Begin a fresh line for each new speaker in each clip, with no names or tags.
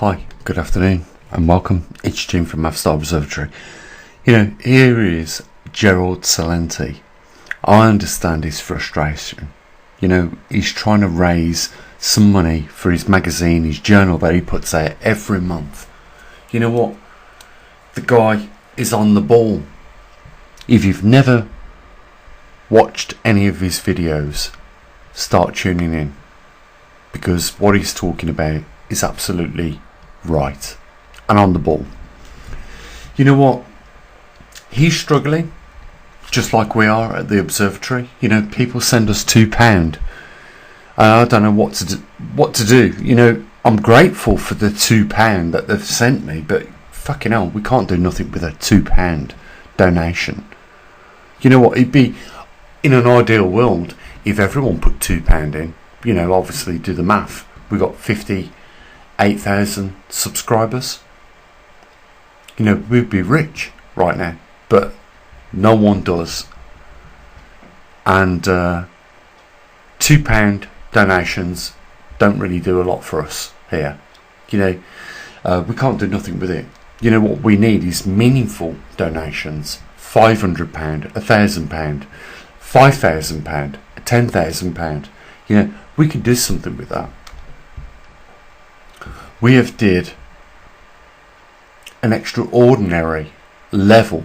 Hi, good afternoon and welcome. It's Jim from Mathstyle Observatory. Here is Gerald Salenti. I understand his frustration. He's trying to raise some money for his magazine, his journal that he puts out every month. You know what? The guy is on the ball. If you've never watched any of his videos, start tuning in, because what he's talking about is absolutely right and on the ball. You know what? He's struggling just like we are at the observatory. People send us £2. I don't know what to do. I'm grateful for the £2 that they've sent me, but fucking hell, we can't do nothing with a £2 donation. You know what? It'd be, in an ideal world, if everyone put £2 in. Obviously do the math. We got 58,000 subscribers. We'd be rich right now, but no one does. And £2 donations don't really do a lot for us here. We can't do nothing with it. What we need is meaningful donations. £500, £1,000, £5,000, £10,000. We can do something with that. We have did an extraordinary level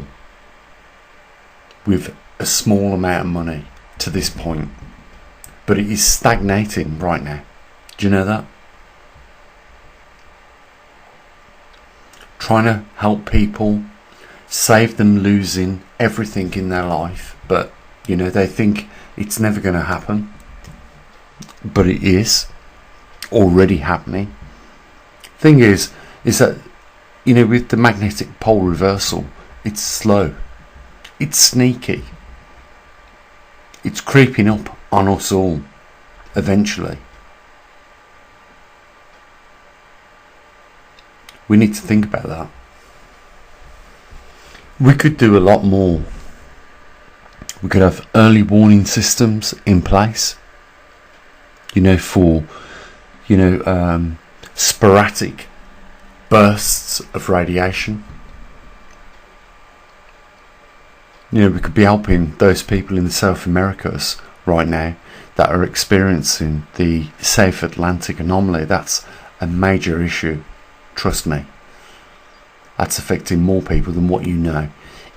with a small amount of money to this point, but it is stagnating right now. Do you know that? Trying to help people, save them losing everything in their life, but they think it's never going to happen, but it is already happening. Thing is that with the magnetic pole reversal, it's slow, it's sneaky, it's creeping up on us all eventually. We need to think about that. We could do a lot more. We could have early warning systems in place, for sporadic bursts of radiation. We could be helping those people in the South Americas right now that are experiencing the South Atlantic anomaly. That's a major issue, trust me. That's affecting more people than what you know,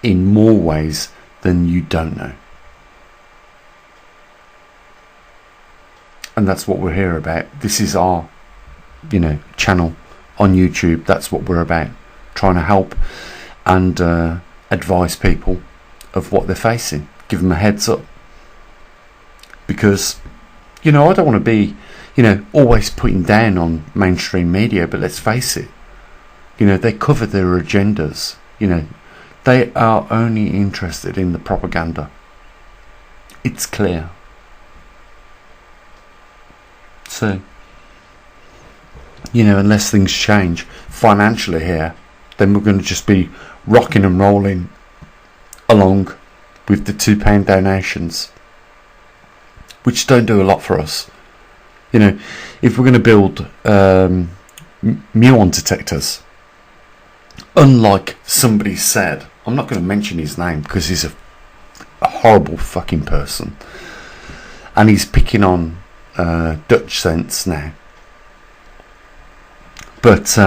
in more ways than you don't know. And that's what we're here about. This is our channel on YouTube. That's what we're about, trying to help and advise people of what they're facing, give them a heads up, because I don't want to be always putting down on mainstream media, but let's face it, they cover their agendas. They are only interested in the propaganda. It's clear. So unless things change financially here, then we're going to just be rocking and rolling along with the £2 donations, which don't do a lot for us. If we're going to build muon detectors, unlike somebody said, I'm not going to mention his name because he's a horrible fucking person, and he's picking on Dutch sense now. But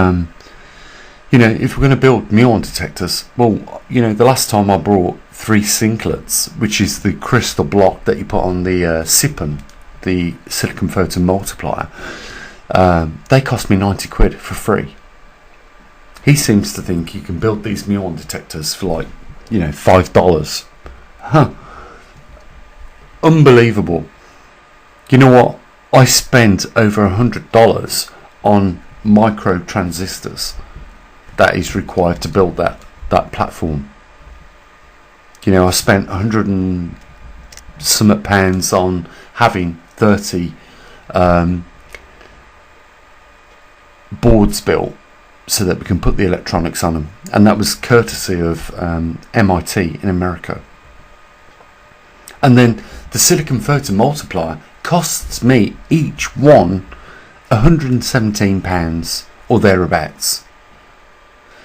if we're going to build muon detectors, well, the last time I brought 3 sinklets, which is the crystal block that you put on the SIPN, the silicon photon multiplier, they cost me 90 quid for free. He seems to think you can build these muon detectors for like $5. Unbelievable. You know what? I spent over $100 on micro transistors that is required to build that platform. I spent 100 and some pounds on having 30 boards built so that we can put the electronics on them, and that was courtesy of MIT in America. And then the silicon photon multiplier costs me each one £117 or thereabouts.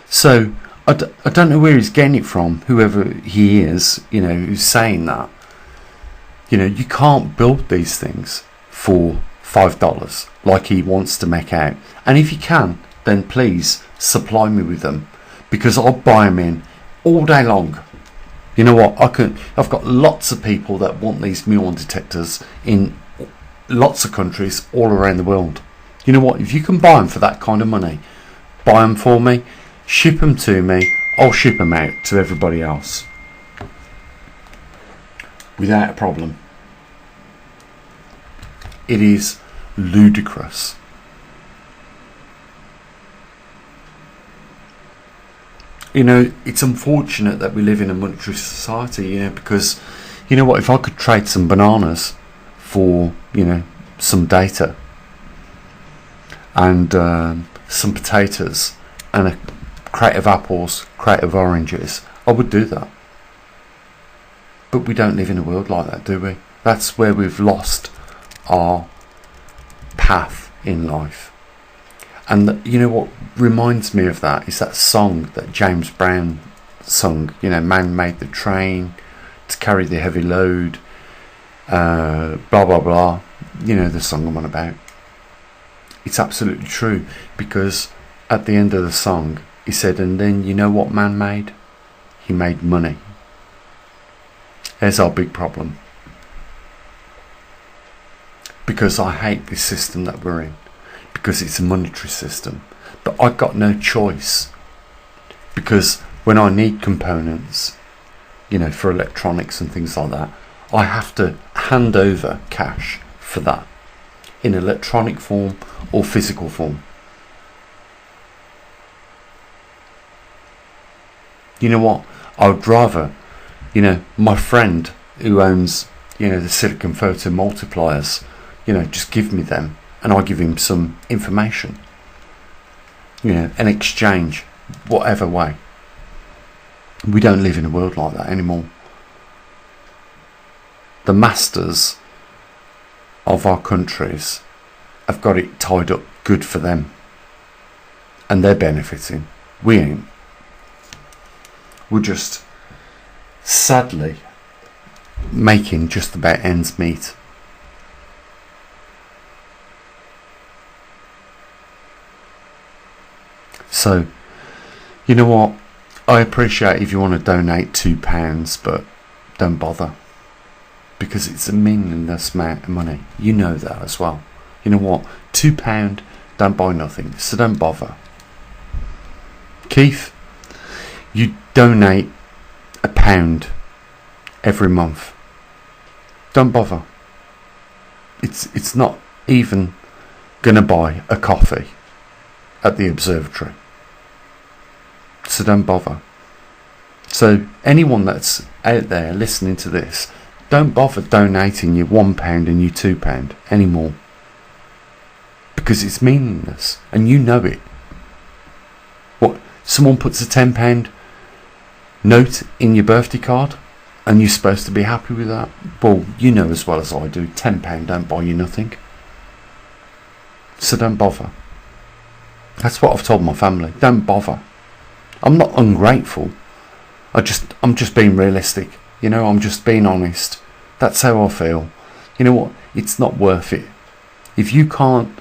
So I don't know where he's getting it from, whoever he is, who's saying that. You can't build these things for $5 like he wants to make out. And if you can, then please supply me with them, because I'll buy them in all day long. You know what? I've got lots of people that want these muon detectors in lots of countries all around the world. You know what? If you can buy them for that kind of money, buy them for me, ship them to me, I'll ship them out to everybody else without a problem. It is ludicrous. It's unfortunate that we live in a monetary society, because, if I could trade some bananas for, some data and some potatoes and a crate of apples, crate of oranges, I would do that. But we don't live in a world like that, do we? That's where we've lost our path in life. And what reminds me of that is that song that James Brown sung, man made the train to carry the heavy load, blah blah blah, the song I'm on about. It's absolutely true, because at the end of the song he said, and then you know what man made? He made money. There's our big problem. Because I hate this system that we're in, because it's a monetary system. But I've got no choice, because when I need components, for electronics and things like that, I have to hand over cash for that in electronic form or physical form. You know what? I would rather, my friend who owns, the silicon photo multipliers, just give me them and I give him some information, an exchange, whatever way. We don't live in a world like that anymore. The masters of our countries have got it tied up good for them, and they're benefiting. We ain't. We're just sadly making just about ends meet. So, you know what? I appreciate if you want to donate £2, but don't bother, because it's a meaningless amount of money. You know that as well. You know what? £2 don't buy nothing, so don't bother. Keith, you donate £1 every month. Don't bother. It's not even gonna buy a coffee at the observatory. So don't bother. So anyone that's out there listening to this, don't bother donating your £1 and your £2 anymore, because it's meaningless and you know it. What, someone puts a £10 note in your birthday card and you're supposed to be happy with that? Well, you know as well as I do, £10 don't buy you nothing. So don't bother. That's what I've told my family. Don't bother. I'm not ungrateful. I'm just being realistic. I'm just being honest. That's how I feel. You know what? It's not worth it. If you can't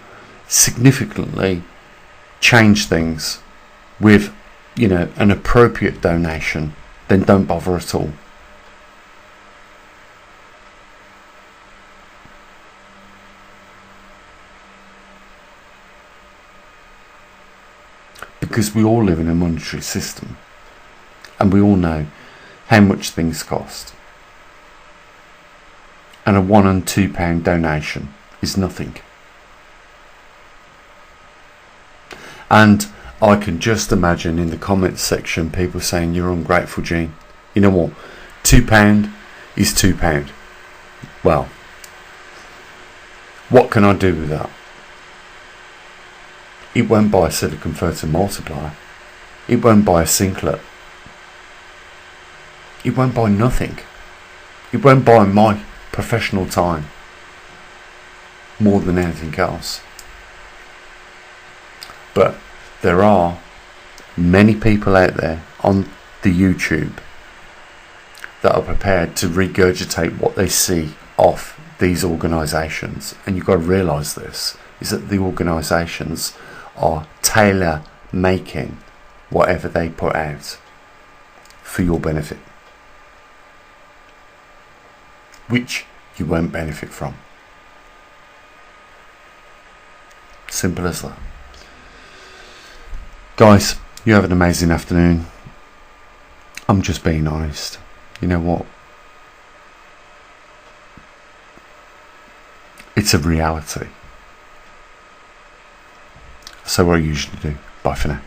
significantly change things with, an appropriate donation, then don't bother at all. Because we all live in a monetary system, and we all know how much things cost, and a £1 and £2 donation is nothing. And I can just imagine in the comments section people saying, you're ungrateful, Gene. You know what? £2 is £2. Well, what can I do with that? It won't buy a silicon photo multiplier. It won't buy a singlet. It won't buy nothing. It won't buy my professional time more than anything else. But there are many people out there on the YouTube that are prepared to regurgitate what they see off these organisations. And you've got to realise this, is that the organisations are tailor making whatever they put out for your benefit, which you won't benefit from. Simple as that. Guys, you have an amazing afternoon. I'm just being honest. You know what? It's a reality. So what I usually do. Bye for now.